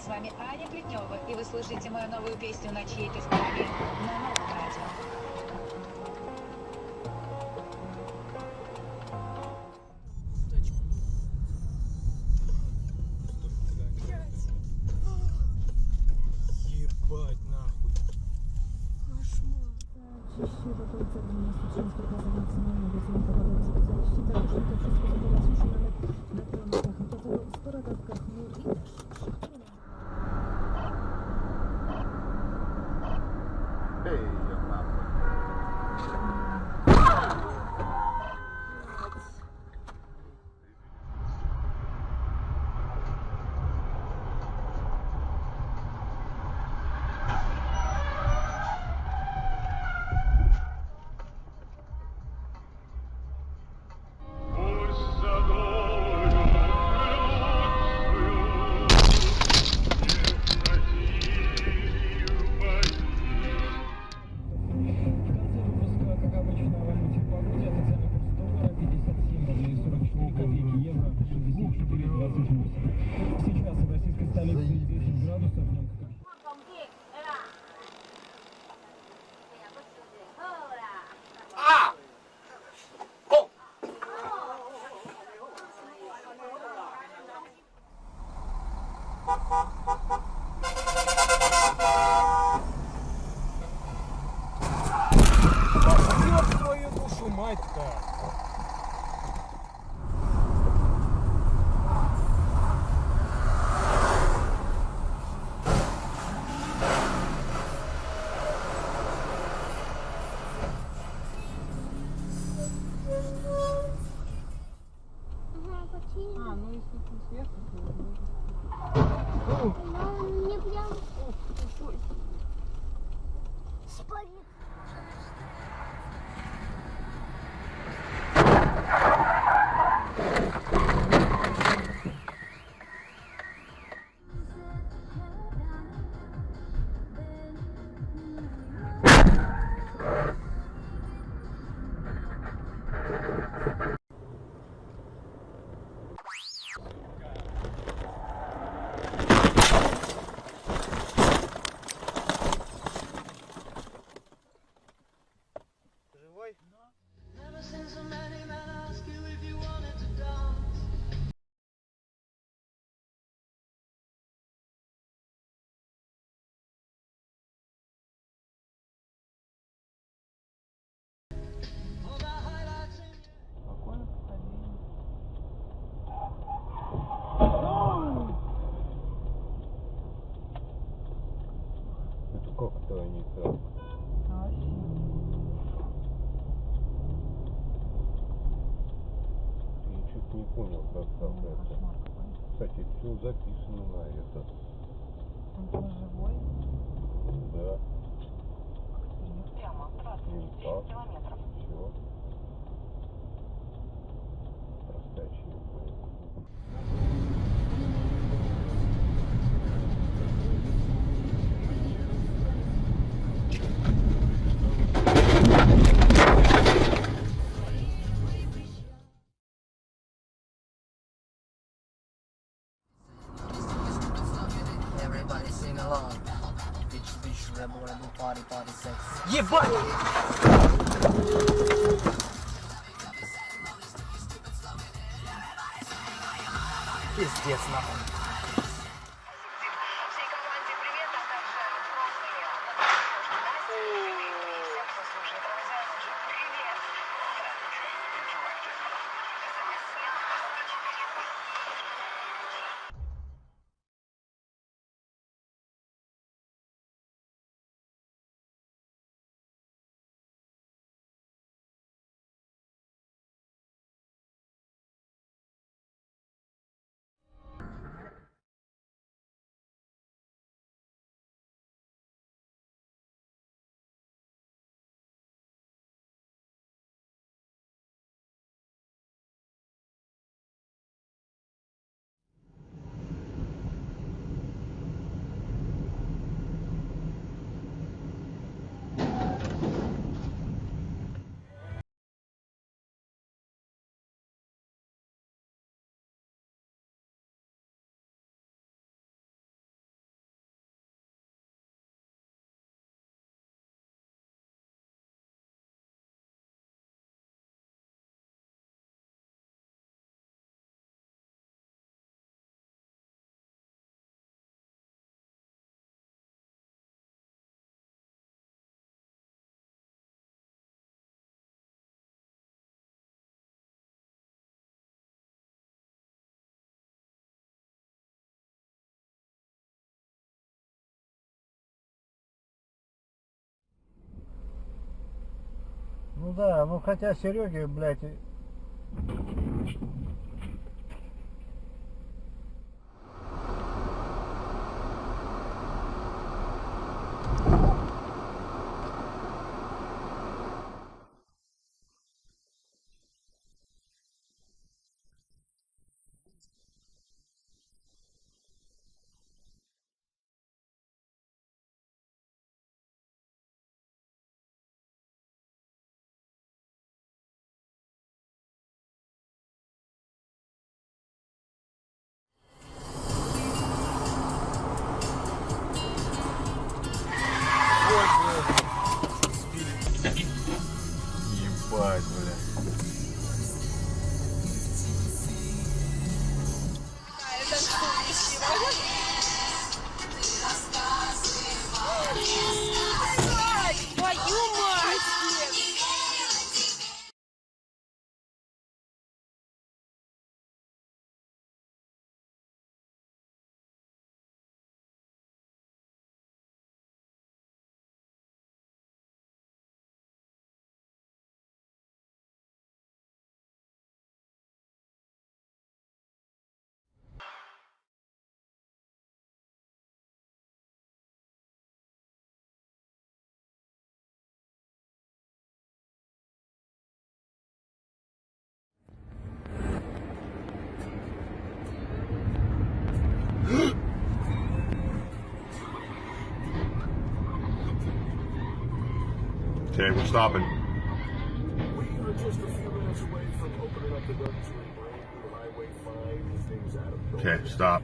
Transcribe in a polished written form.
С вами Аня Плетнева, и вы слушаете мою новую песню «На чьей-то стороне» на новом радио. Ебать нахуй. Кошмар. Чище до конца дня сейчас показывается на магазин проводов. Считаю, что это все способность на промоках, а потом в породовках мури. Эй, я нахуй. Ёб твою душу, мать-то! А, ну если ты сверху, Ну, мне прям спалит. Живой? спокойно подходи. Это как-то они так. А вообще? Я что-то не понял, как так Ну, это. кошмар какой. Кстати, все записано на это. Он что, живой? Да. Прямо, И так. Все. Простачье, блин. Everybody sing along. Bitch, rebel, party, sex. Ебать! Пиздец нахуй. Всей команде привет, а также взрослые, Настя, Филипп и всем, кто слушает радио, привет! Ну да, ну хотя Сереге, блядь, Ебать, бля. Твою мать! Okay, we're stopping. We are just a few minutes away from opening up the Douglas Ring Highway 5 things out of Okay, stop.